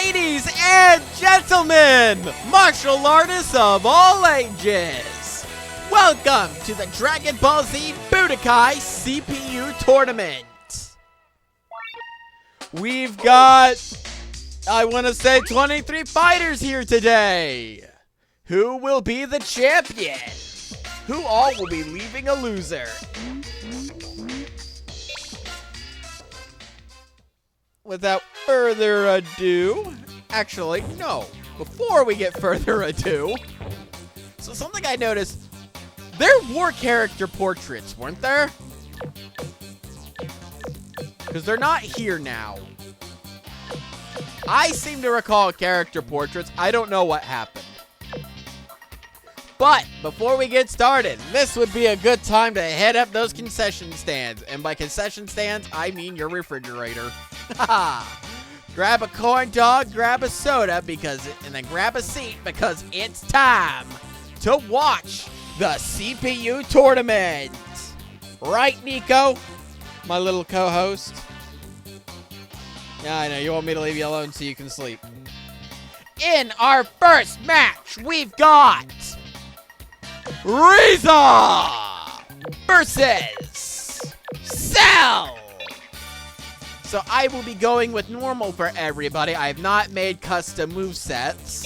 Ladies and gentlemen, martial artists of all ages, welcome to the Dragonball Z Budokai CPU tournament. We've got, I want to say 23 fighters here today. Who will be the champion? Who all will be leaving a loser? Without further ado, actually, no. Before we get further ado, so something I noticed, there were character portraits, weren't there? Because they're not here now. I seem to recall character portraits. I don't know what happened. But before we get started, this would be a good time to head up those concession stands. And by concession stands, I mean your refrigerator. Grab a corn dog, grab a soda, and then grab a seat because it's time to watch the CPU tournament. Right, Nico? My little co-host. Yeah, I know. You want me to leave you alone so you can sleep. In our first match, we've got Frieza versus Cell. So I will be going with normal for everybody. I have not made custom movesets.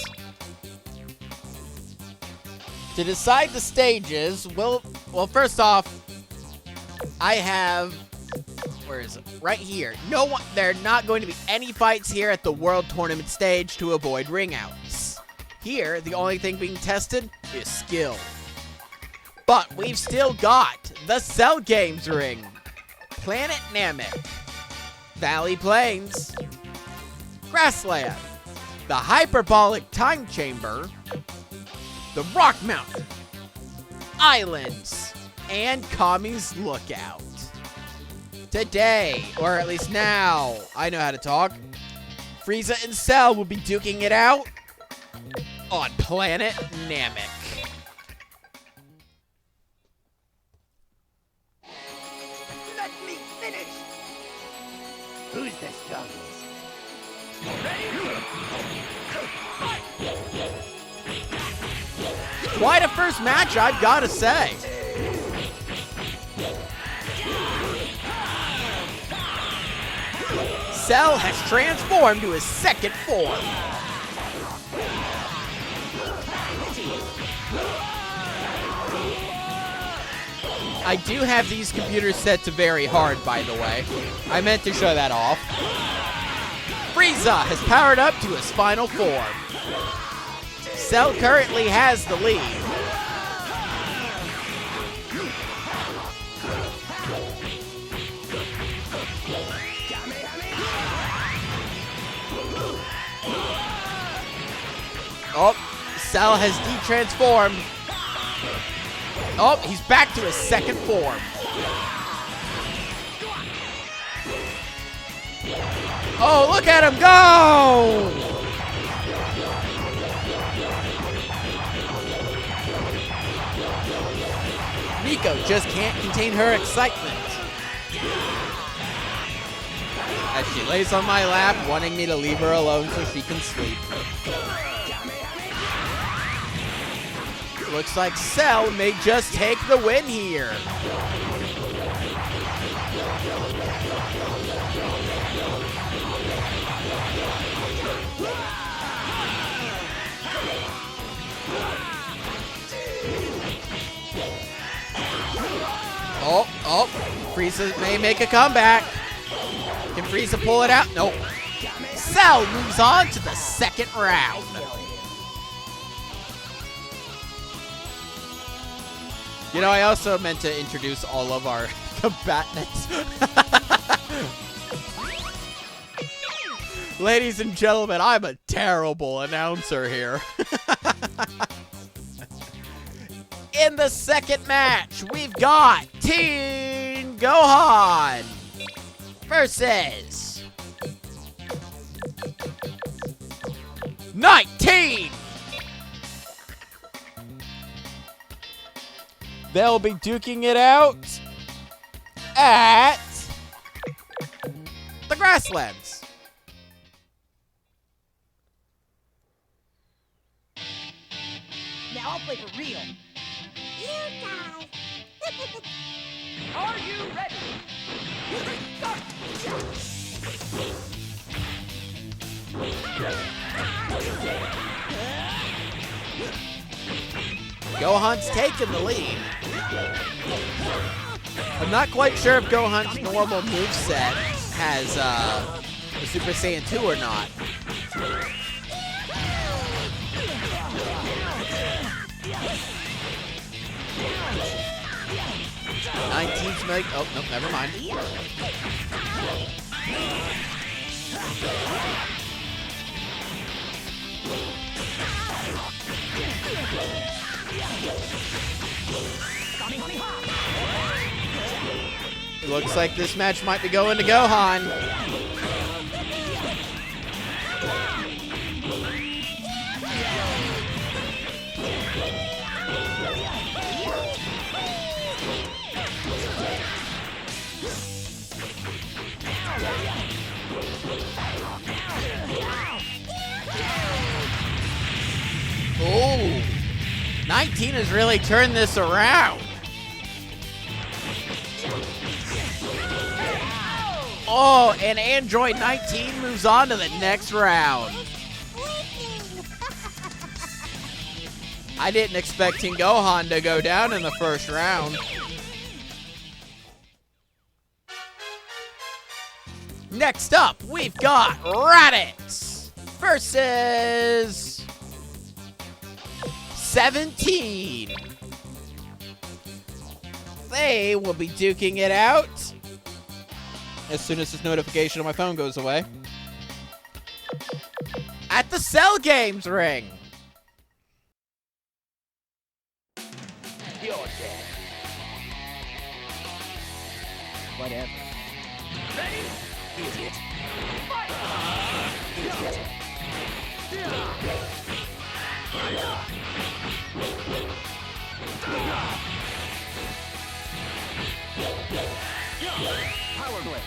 To decide the stages, well, first off, I have, where is it? Right here. There are not going to be any fights here at the World Tournament stage to avoid ring outs. Here, the only thing being tested is skill. But we've still got the Cell Games ring, Planet Namek, Valley Plains, Grassland, the Hyperbolic Time Chamber, the Rock Mountain, Islands, and Kami's Lookout. Today, or at least now, I know how to talk, Frieza and Cell will be duking it out on Planet Namek. Let me finish! Who's the strongest? Quite a first match, I've got to say. Cell has transformed to his second form. I do have these computers set to very hard, by the way. I meant to show that off. Frieza has powered up to his final form. Cell currently has the lead. Oh, Cell has de-transformed. Oh, he's back to his second form. Oh, look at him go! Nico just can't contain her excitement as she lays on my lap, wanting me to leave her alone so she can sleep. Looks like Cell may just take the win here. Oh, Frieza may make a comeback. Can Frieza pull it out? Nope. Cell moves on to the second round. You know, I also meant to introduce all of our combatants. Ladies and gentlemen, I'm a terrible announcer here. In the second match, we've got Teen Gohan versus 19. They'll be duking it out at the Grasslands. play for real. You guys. Are you ready? Gohan's taking the lead. I'm not quite sure if Gohan's normal moveset has the Super Saiyan 2 or not. $19's make. Oh, nope, never mind. It looks like this match might be going to Gohan. Oh, 19 has really turned this around. Oh, and Android 19 moves on to the next round. I didn't expect King Gohan to go down in the first round. Next up, we've got Raditz versus 17. They will be duking it out as soon as this notification on my phone goes away. At the Cell Games ring. You're dead. Whatever. Ready? Idiot. Fight! Idiot. Power Blade.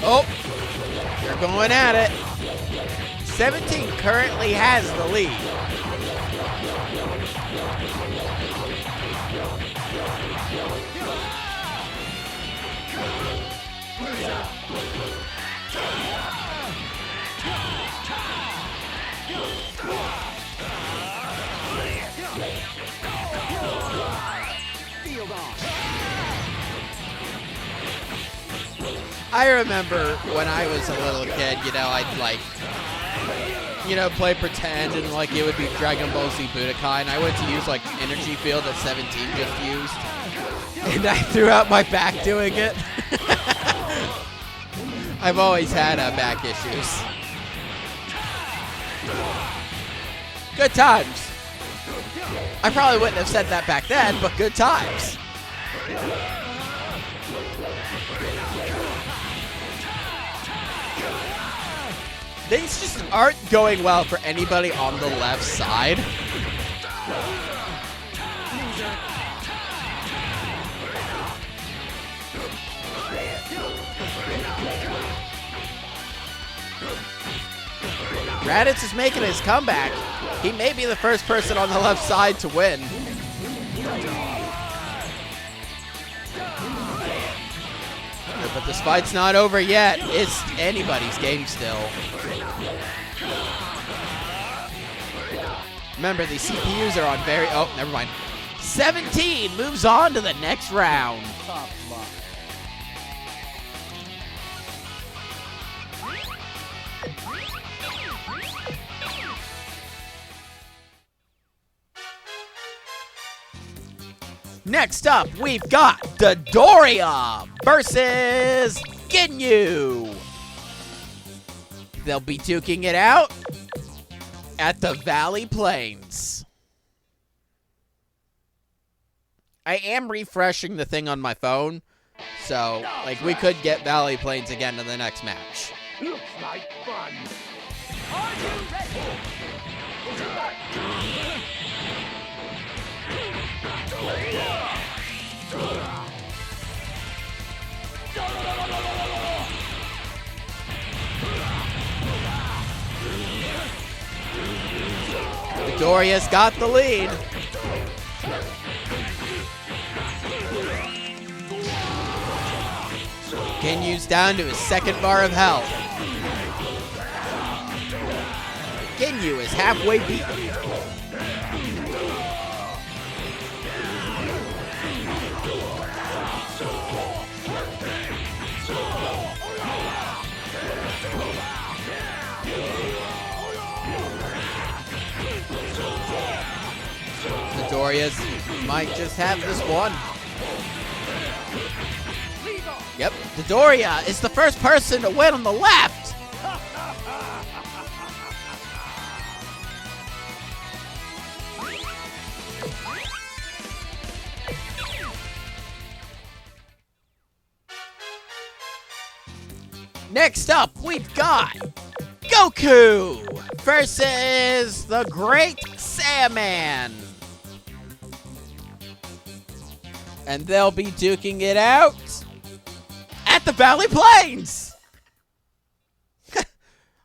Oh, they're going at it. 17 currently has the lead. I remember when I was a little kid, you know, I'd like, you know, play pretend and like it would be Dragonball Z Budokai, and I went to use like energy field that 17 just used, and I threw out my back doing it. I've always had back issues. Good times. I probably wouldn't have said that back then, but good times. Things just aren't going well for anybody on the left side. Raditz is making his comeback. He may be the first person on the left side to win. But this fight's not over yet. It's anybody's game still. Remember, these CPUs are on very... Oh, never mind. 17 moves on to the next round. Next up, we've got Dodoria versus Ginyu. They'll be duking it out at the Valley Plains. I am refreshing the thing on my phone, so like we could get Valley Plains again in the next match. Looks like fun. Are you ready? Midoriya's got the lead. Ginyu's down to his second bar of health. Ginyu is halfway beaten. Midoriya's might just have this one. Yep, Midoriya is the first person to win on the left. Next up, we've got Goku versus the Great Saiyaman. And they'll be duking it out at the Valley Plains.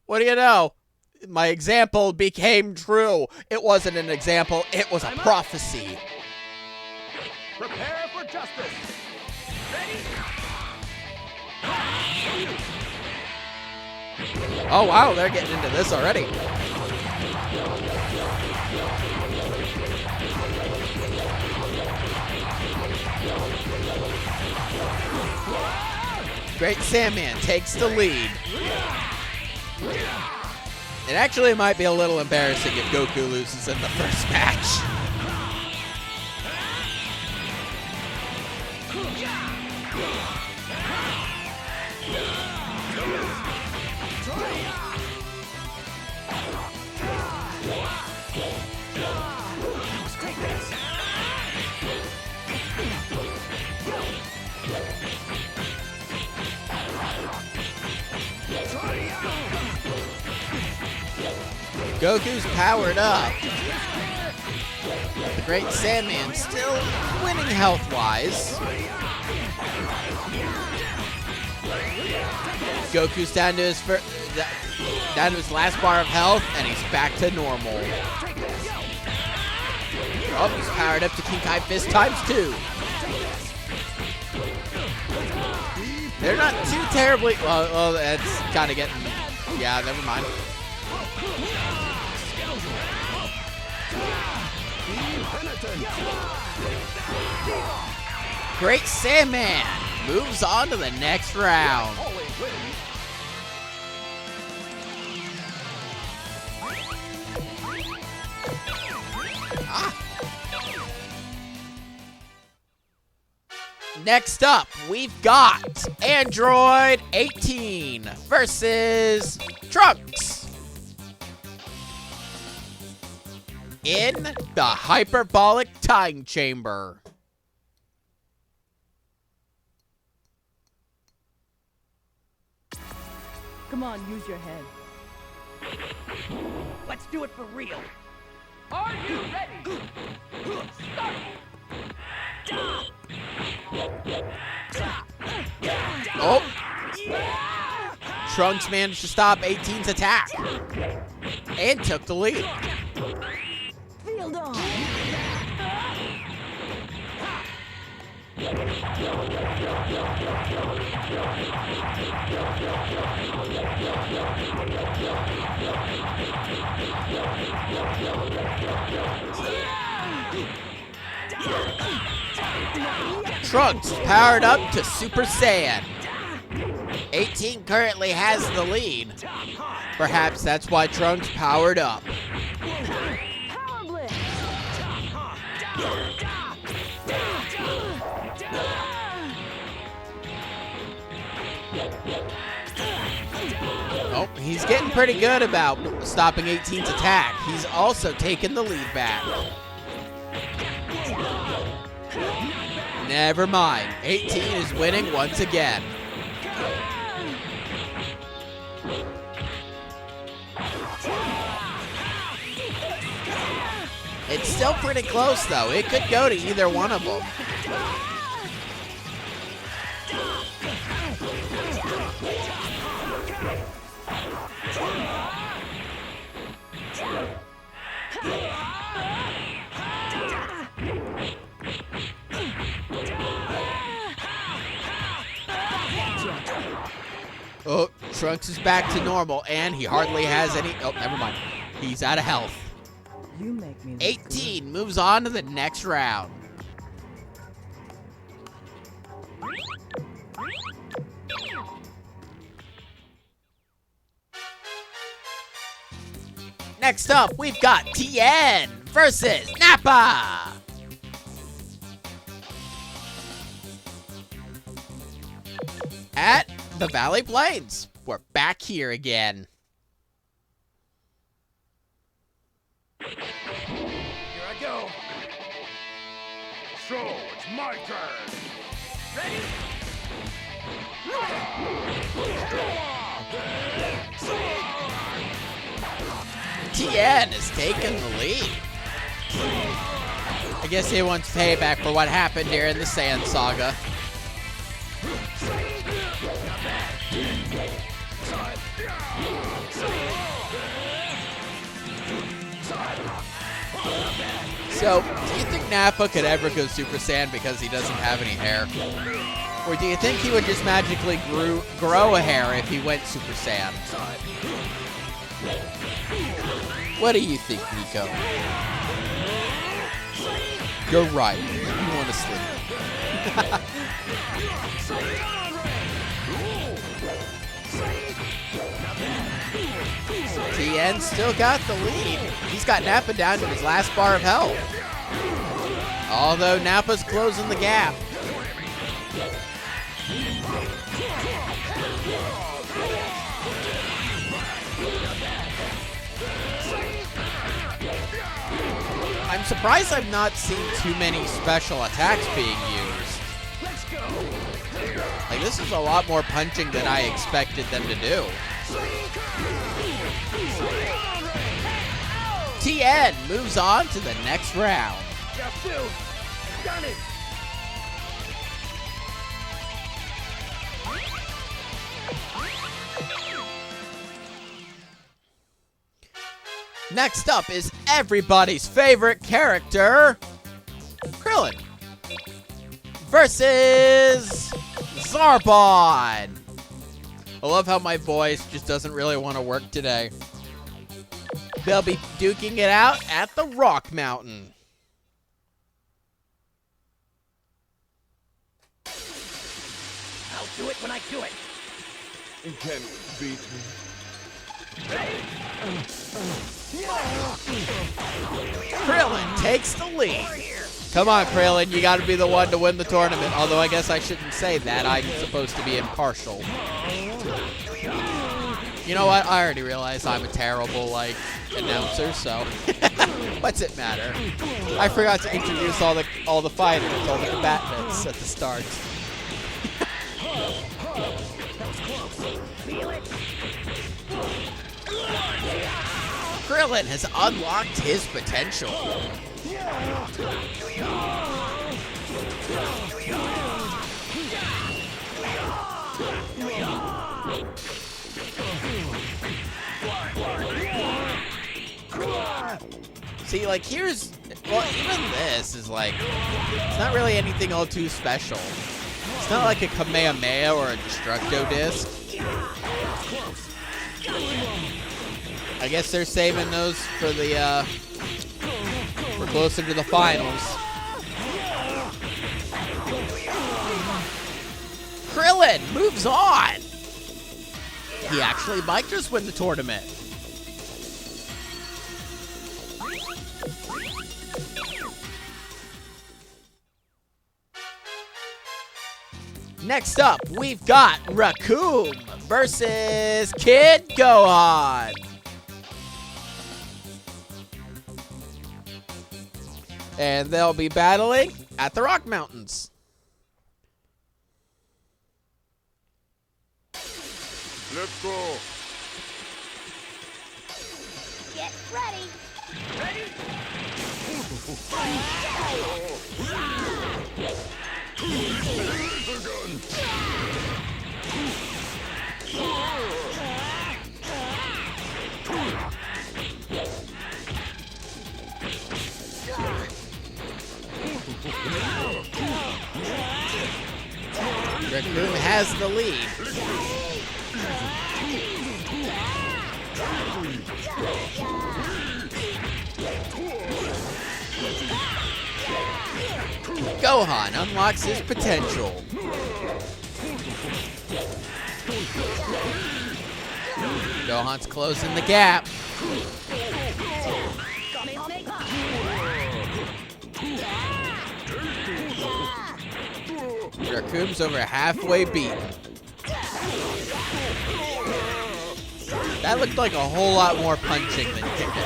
What do you know? My example became true. It wasn't an example, it was a prophecy. Prepare for justice. Ready? Oh wow, they're getting into this already. Great Saiyaman takes the lead. It actually might be a little embarrassing if Goku loses in the first match. Goku's powered up. The Great Saiyaman still winning health-wise. Goku's down to his last bar of health, and he's back to normal. Oh, he's powered up to King Kai Fist ×2. They're not too terribly. Well, that's kind of getting. Yeah, never mind. Great Saiyaman moves on to the next round. Next up, we've got Android 18 versus Trunks in the hyperbolic time chamber. Come on, use your head. Let's do it for real. Are you ready? Start! Oh! Trunks managed to stop 18's attack and took the lead. Field on. Trunks powered up to Super Saiyan. 18 currently has the lead. Perhaps that's why Trunks powered up. Power blitz. Oh, he's getting pretty good about stopping 18's attack. He's also taken the lead back. Never mind. 18 is winning once again. It's still pretty close, though. It could go to either one of them. Oh, Trunks is back to normal, and he hardly has any... Oh, never mind. He's out of health. You make me look 18 moves on to the next round. Next up, we've got TN versus Nappa. At the Valley Plains. We're back here again. Here I go. So, it's my turn. Ready? TN is taking the lead. I guess he wants payback for what happened here in the Sand Saga. So, do you think Nappa could ever go Super Saiyan because he doesn't have any hair? Or do you think he would just magically grow a hair if he went Super Saiyan? What do you think, Nico? You're right. You want to sleep. TN still got the lead. He's got Nappa down to his last bar of health. Although Nappa's closing the gap. I'm surprised I've not seen too many special attacks being used. Like, this is a lot more punching than I expected them to do. TN moves on to the next round. Done it. Next up is everybody's favorite character, Krillin, versus Zarbon. I love how my voice just doesn't really want to work today. They'll be duking it out at the Rock Mountain. I'll do it when I do it. You can't beat me. Krillin takes the lead. Come on, Krillin, you gotta be the one to win the tournament. Although I guess I shouldn't say that. I'm supposed to be impartial. You know what? I already realized I'm a terrible, announcer, so what's it matter? I forgot to introduce all the fighters, all the combatants at the start. Krillin has unlocked his potential. See, here's... Well, even this is, it's not really anything all too special. It's not like a Kamehameha or a Destructo Disc. I guess they're saving those for the, for closer to the finals. Krillin moves on! He actually might just win the tournament. Next up, we've got Raccoon versus Kid Gohan. And they'll be battling at the Rock Mountains. Let's go. Get ready. Raccoon has the lead. Gohan unlocks his potential. Gohan's closing the gap. Raccoon's over halfway beat. That looked like a whole lot more punching than kicking.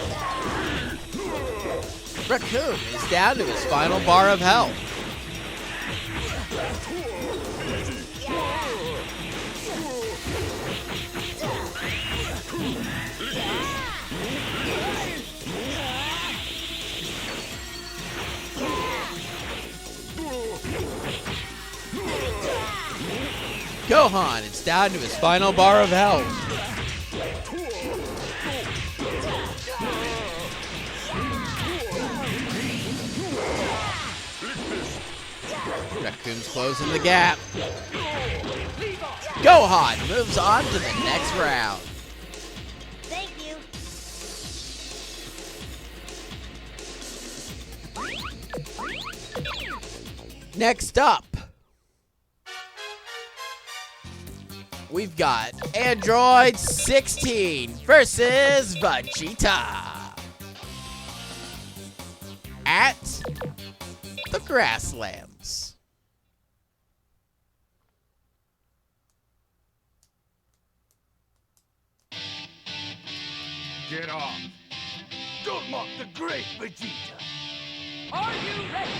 Raccoon is down to his final bar of health. Gohan is down to his final bar of health. Raccoon's closing the gap. Gohan moves on to the next round. Thank you. Next up, we've got Android 16 versus Vegeta at the Grasslands. Get off. Don't mock the great Vegeta. Are you ready?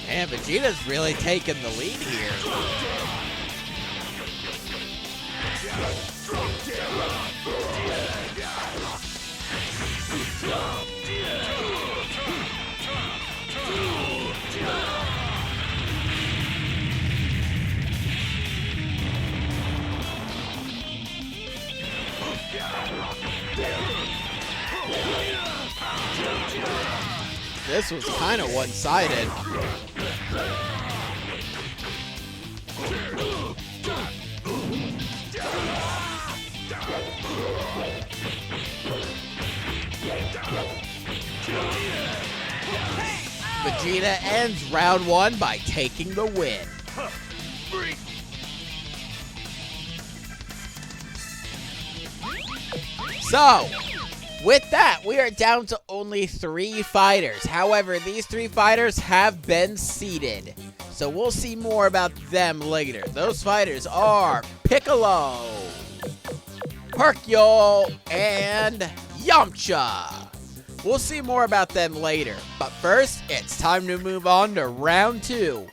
And Vegeta's really taking the lead here. This was kind of one-sided. Vegeta ends round one by taking the win. So, with that, we are down to only 3 fighters. However, these 3 fighters have been seeded. So we'll see more about them later. Those fighters are Piccolo, Hercule, and Yamcha. We'll see more about them later. But first, it's time to move on to round 2,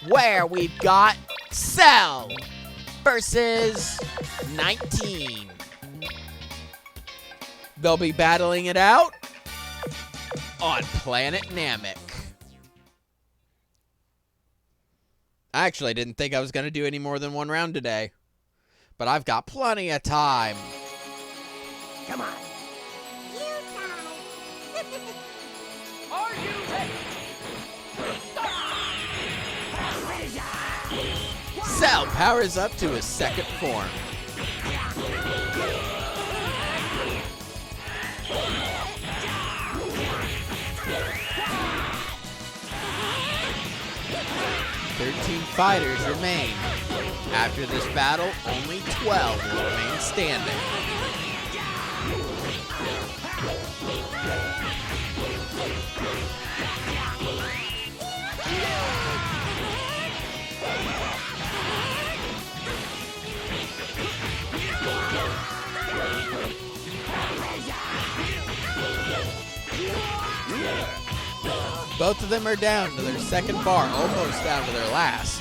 where we've got Cell versus 19. They'll be battling it out on Planet Namek. I actually didn't think I was going to do any more than 1 round today, but I've got plenty of time. Come on. Are you ready? Cell powers up to his second form. Fighters remain. After this battle, only 12 will remain standing. Both of them are down to their second bar, almost down to their last.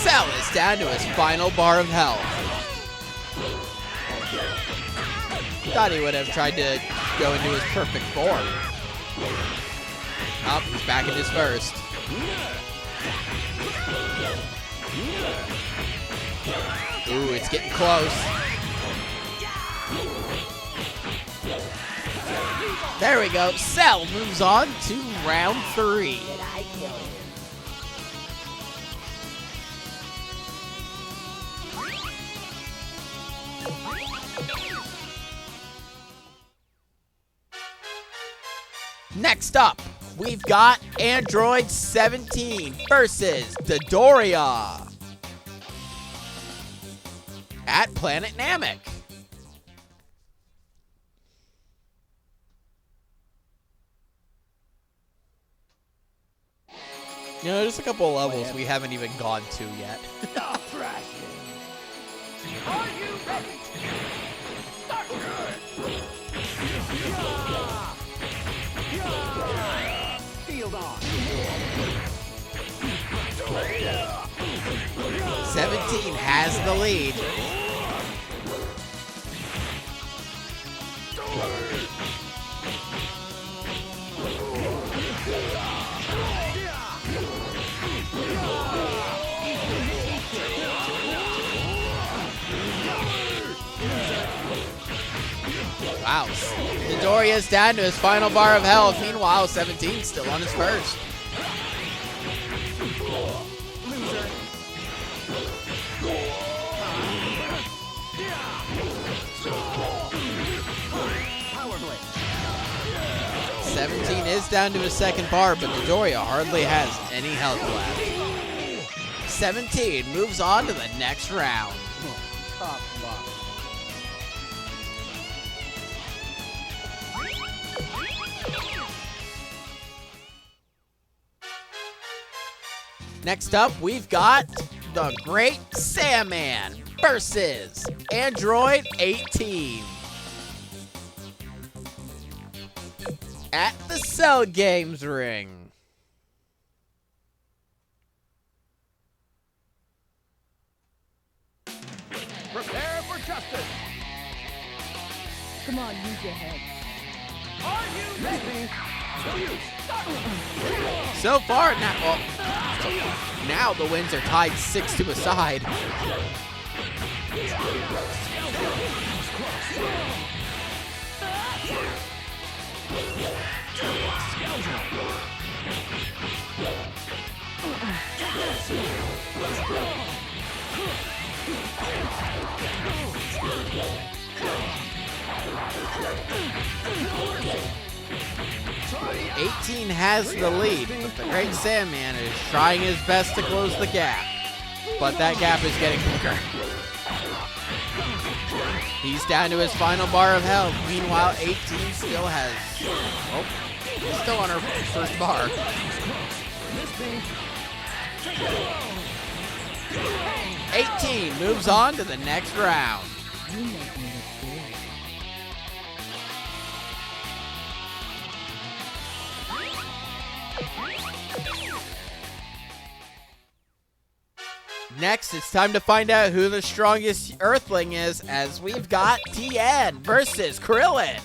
Cell is down to his final bar of health. Thought he would have tried to go into his perfect form. Oh, he's back in his first. Ooh, it's getting close. There we go. Cell moves on to round 3. Next up, we've got Android 17 versus Dodoria at Planet Namek. You know, there's a couple of levels we haven't even gone to yet. Are you ready? Start. Field on. 17 has the lead. Wow, Dodoria's down to his final bar of health. Meanwhile, 17's still on his first. Loser. 17 is down to his second bar, but Dodoria hardly has any health left. 17 moves on to the next round. Tough luck. Next up, we've got the Great Sandman versus Android 18 at the Cell Games ring. Prepare for justice. Come on, use your head. Are you ready? So far, now the wins are tied 6 to a side. '18 has the lead, but the Great Sandman is trying his best to close the gap. But that gap is getting bigger. He's down to his final bar of health. Meanwhile, 18 still has... Oh, he's still on her first bar. 18 moves on to the next round. You make me look good. Next, it's time to find out who the strongest Earthling is, as we've got Tien versus Krillin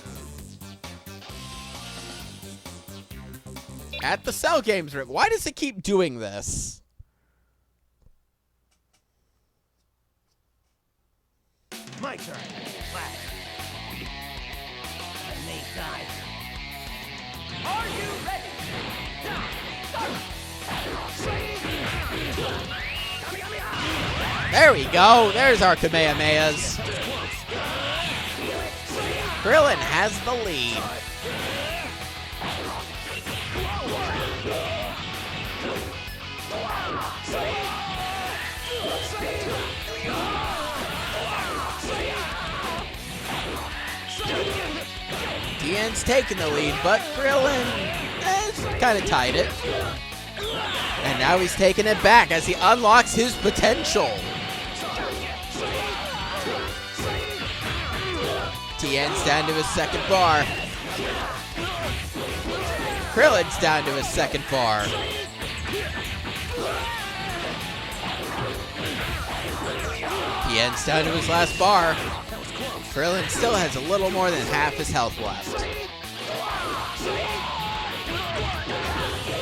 at the Cell Games ring. Why does it keep doing this? My turn. Are you ready? There we go. There's our Kamehamehas. Krillin has the lead. Tien's taking the lead, but Krillin has kind of tied it. And now he's taking it back as he unlocks his potential. Tien's down to his second bar. Krillin's down to his second bar. Tien's down to his last bar. Krillin still has a little more than half his health left.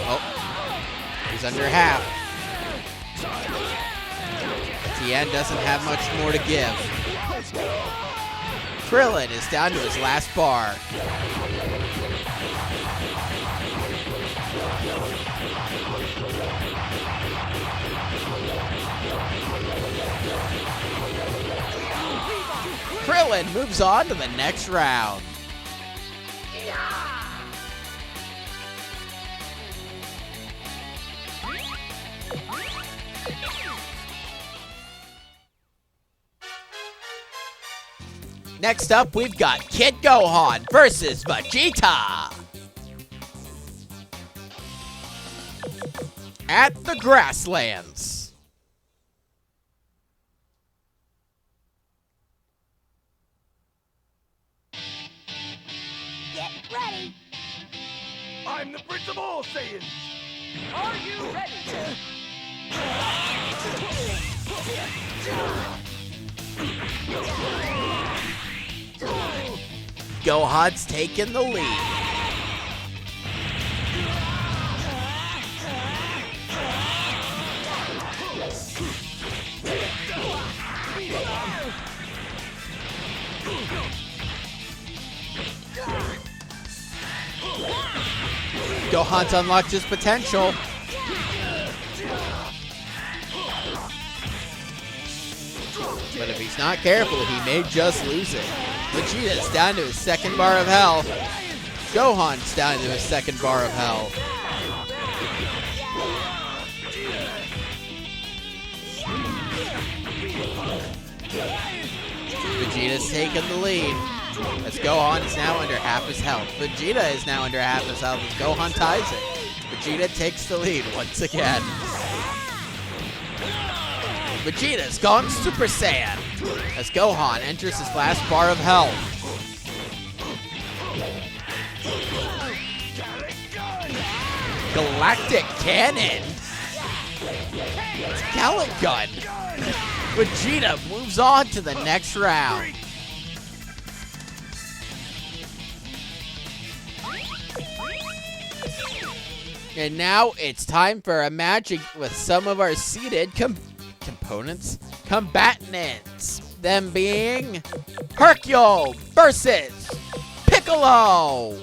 Oh, he's under half. Tien doesn't have much more to give. Krillin is down to his last bar. Krillin moves on to the next round. Next up, we've got Kid Gohan versus Vegeta. At the Grasslands. Get ready. I'm the Prince of all Saiyans. Are you ready? Gohan's taking the lead. Gohan's unlocked his potential. But if he's not careful, he may just lose it. Vegeta's down to his second bar of health. Gohan's down to his second bar of health. Vegeta's taking the lead. As Gohan is now under half his health. Vegeta is now under half his health as Gohan ties it. Vegeta takes the lead once again. Vegeta's gone Super Saiyan as Gohan enters his last bar of health. Galactic Cannon. It's Gallic Gun. Vegeta moves on to the next round. And now it's time for a match with some of our seeded combatants. Them being Hercule versus Piccolo.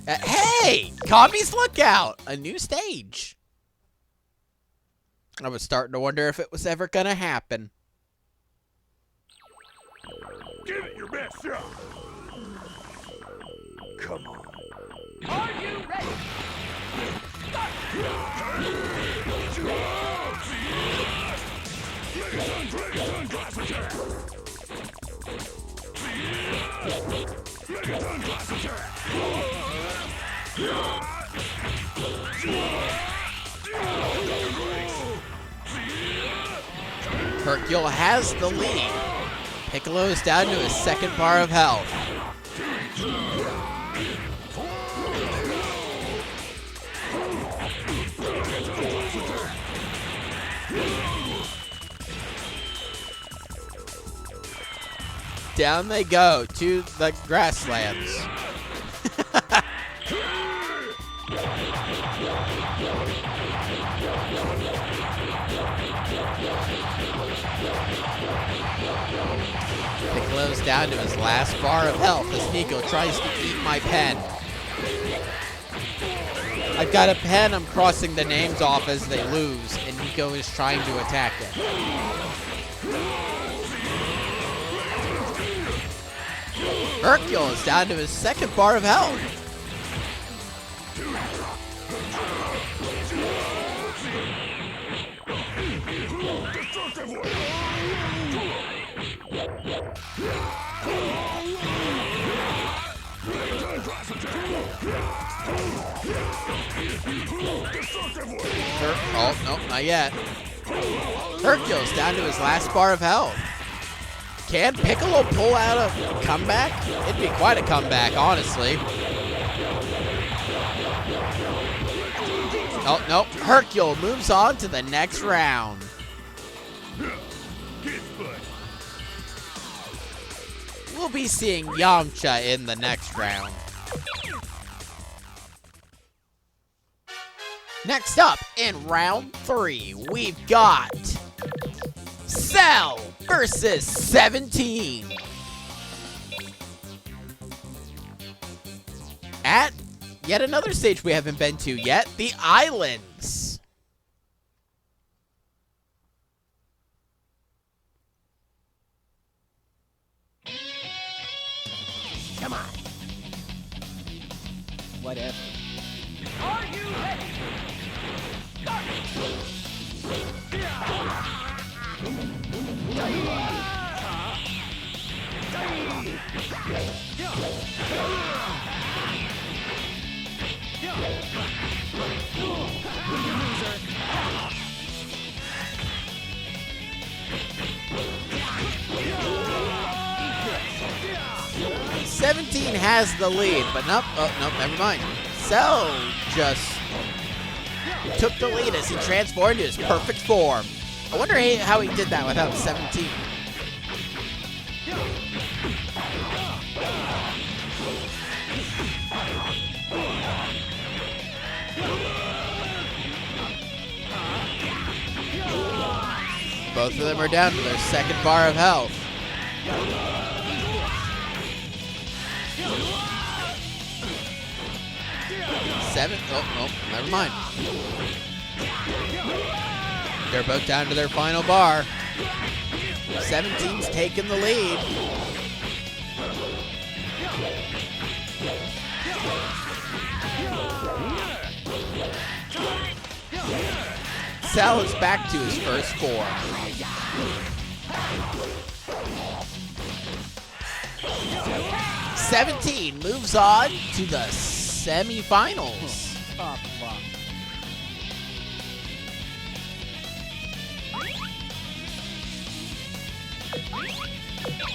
Hey, Kami's Lookout, a new stage. I was starting to wonder if it was ever gonna happen. Give it your best shot. Come on. Are you ready? Hercule has the lead. Piccolo is down to his second bar of health. Down they go to the grasslands. Piccolo's down to his last bar of health as Nico tries to eat my pen. I've got a pen I'm crossing the names off as they lose, and Nico is trying to attack it. Hercule is down to his second bar of health. Oh, no, not yet. Hercule's down to his last bar of health. Can Piccolo pull out a comeback? It'd be quite a comeback, honestly. Oh, no. Hercule moves on to the next round. we'll be seeing Yamcha in the next round. Next up, in round 3, we've got Cell versus 17. At yet another stage we haven't been to yet, the Islands. Come on. Whatever. Are you ready? Start. 17 has the lead, but nope, oh, nope, never mind. Cell just took the lead as he transformed into his perfect form. I wonder how he did that without 17. Both of them are down to their second bar of health. Oh, never mind. They're both down to their final bar. 17's taking the lead. Cell is back to his first form. "17 moves on to the semifinals. Top block.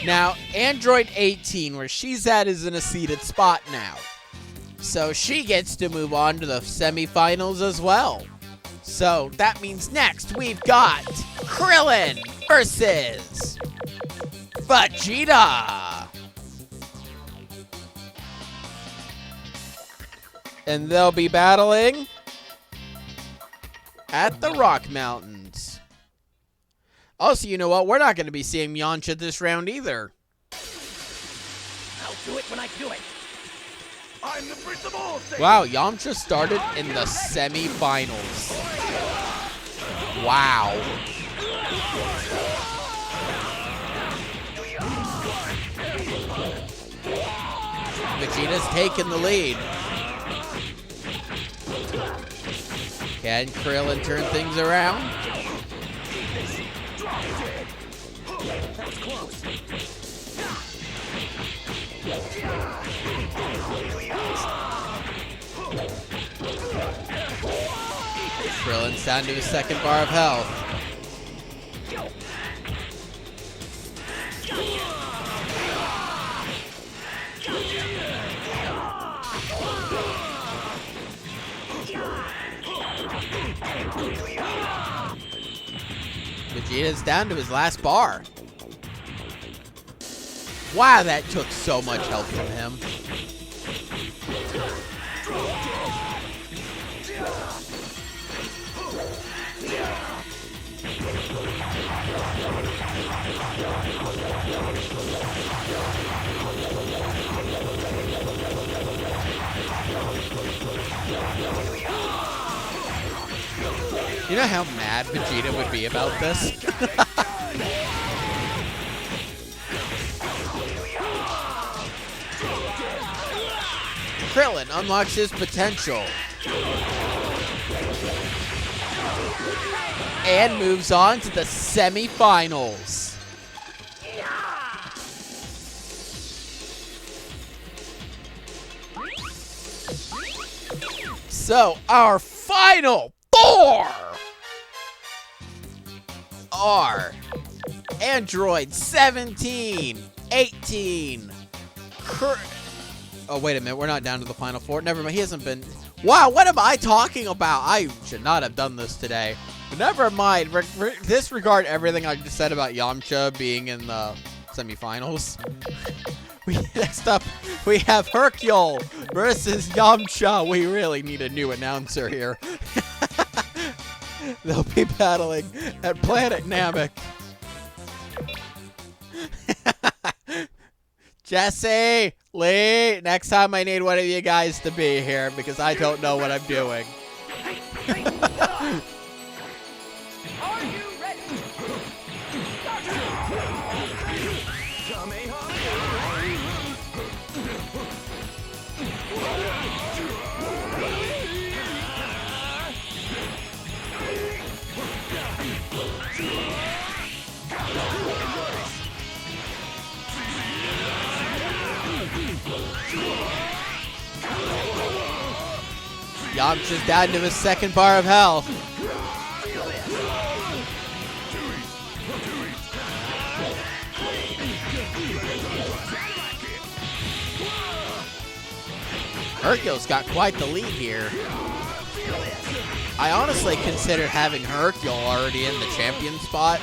Now, Android 18, where she's at, is in a seated spot now. So she gets to move on to the semifinals as well. So that means next we've got Krillin versus Vegeta. And they'll be battling at the Rock Mountains. Also, you know what? We're not going to be seeing Yamcha this round either. I'll do it when I do it. I'm the prince of all things. Wow, Yamcha started in the semi-finals. Wow. Vegeta's taking the lead. Can Krillin turn things around? That was close. Krillin's down to his second bar of health. Vegeta's down to his last bar. Wow, that took so much help from him. You know how mad Vegeta would be about this? Krillin unlocks his potential and moves on to the semi-finals. So our final four are Android 17, 18, oh, wait a minute. We're not down to the final four. Never mind. He hasn't been. Wow, what am I talking about? I should not have done this today. But never mind. Disregard everything I just said about Yamcha being in the semifinals. Next up, we have Hercule versus Yamcha. We really need a new announcer here. They'll be battling at Planet Namek. Jesse, Lee, next time I need one of you guys to be here because I don't know what I'm doing. Are you ready? Yamcha's down to his second bar of health. Hercule's got quite the lead here. I honestly considered having Hercule already in the champion spot,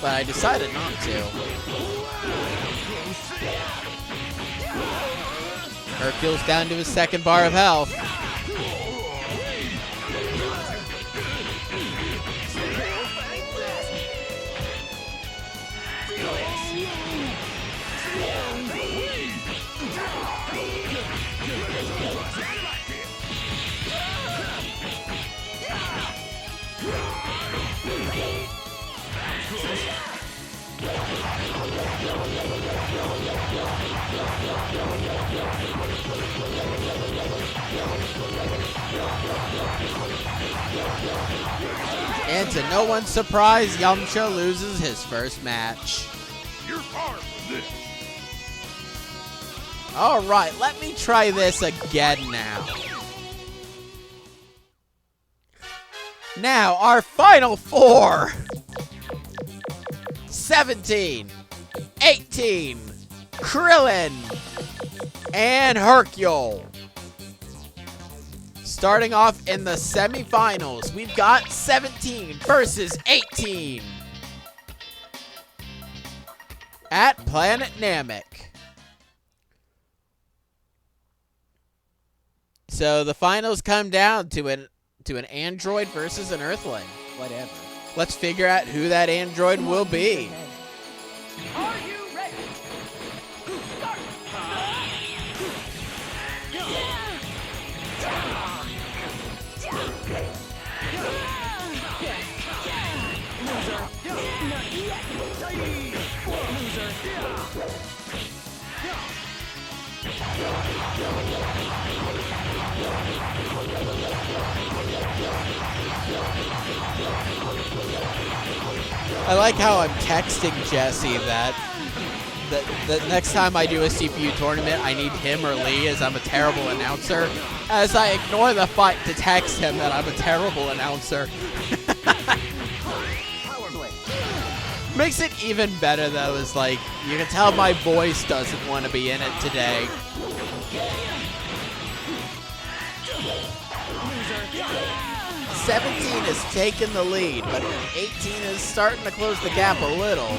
but I decided not to. Hercule's down to his second bar of health. And to no one's surprise, Yamcha loses his first match. You're far from this. Alright, let me try this again now. Now, our final four. 17, 18, Krillin, and Hercule. Starting off in the semifinals, we've got 17 versus 18 at Planet Namek. So the finals come down to an android versus an Earthling. Whatever. Let's figure out who that android will be. Are you ready? Start. 'I like how I'm texting Jesse that next time I do a CPU tournament, I need him or Lee, as I'm a terrible announcer. As I ignore the fight to text him that I'm a terrible announcer. Makes it even better though, is like, you can tell my voice doesn't want to be in it today. Loser. 17 has taken the lead, but 18 is starting to close the gap a little.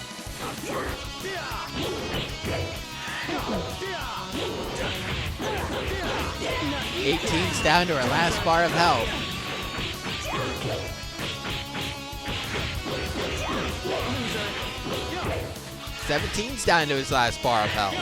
Yeah. 18's down to her last bar of health. Yeah. 17's down to his last bar of health.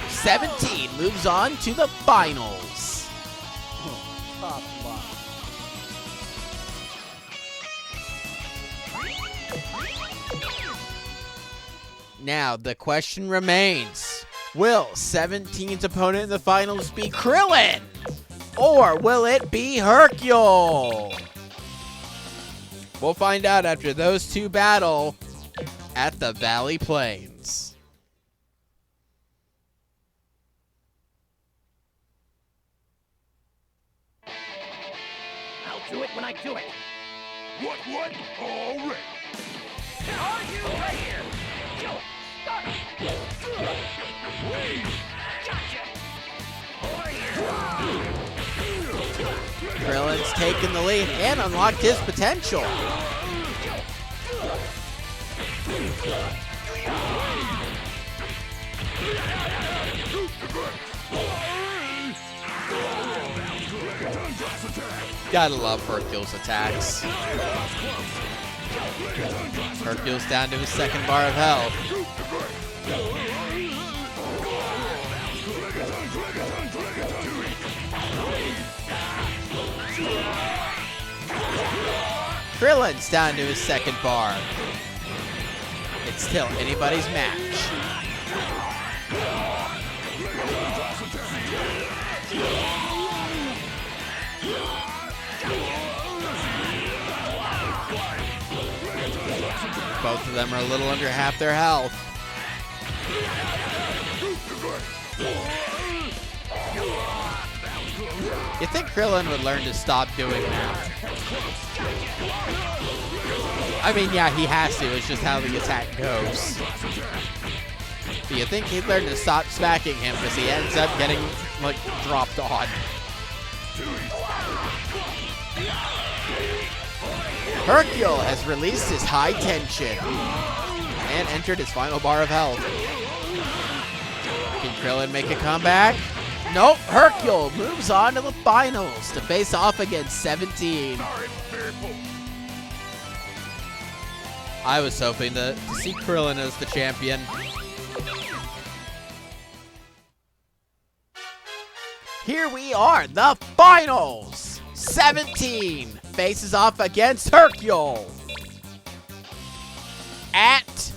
17 moves on to the finals. Top block. Now, the question remains, will 17's opponent in the finals be Krillin? Or will it be Hercule? We'll find out after those two battle at the Valley Plains. I'll do it when I do it. What? All right. Are you ready? Go. Start. Gotcha. Over here. Krillin's taken the lead and unlocked his potential. Gotta love Hercule's attacks. Hercule's down to his second bar of health. Krillin's down to his second bar. It's still anybody's match. Both of them are a little under half their health. You think Krillin would learn to stop doing that? I mean, yeah, he has to. It's just how the attack goes. Do you think he'd learn to stop smacking him because he ends up getting, like, dropped on? Hercule has released his high tension and entered his final bar of health. Can Krillin make a comeback? Nope, Hercule moves on to the finals to face off against 17. I was hoping to see Krillin as the champion. Here we are, the finals! 17 faces off against Hercule at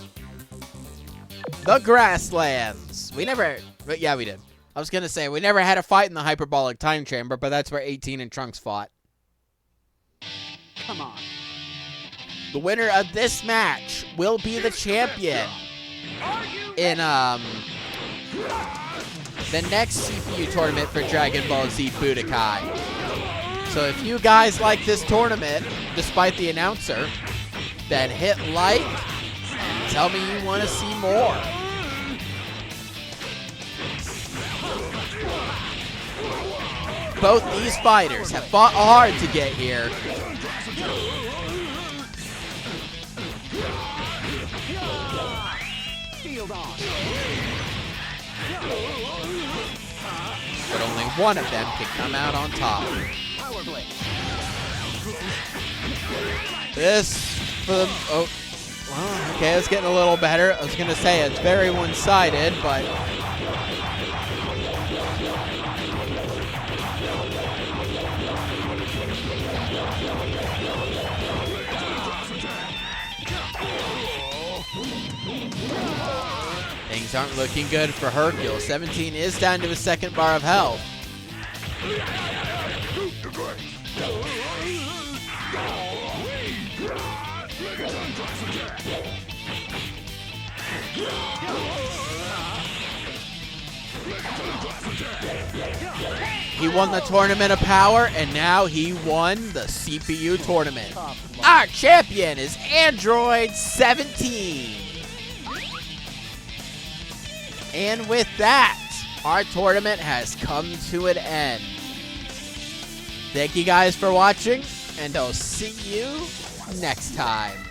the Grasslands. Yeah, we did. I was gonna say, we never had a fight in the Hyperbolic Time Chamber, but that's where 18 and Trunks fought. Come on. The winner of this match will be the champion in, the next CPU tournament for Dragon Ball Z Budokai. So if you guys like this tournament, despite the announcer, then hit like and tell me you want to see more. Both these fighters have fought hard to get here. But only one of them can come out on top. This, oh, well, okay, it's getting a little better. I was going to say it's very one-sided, but things aren't looking good for Hercule. 17 is down to his second bar of health. He won the Tournament of Power, and now he won the CPU tournament. Our champion is Android 17. And with that, our tournament has come to an end. Thank you guys for watching, and I'll see you next time.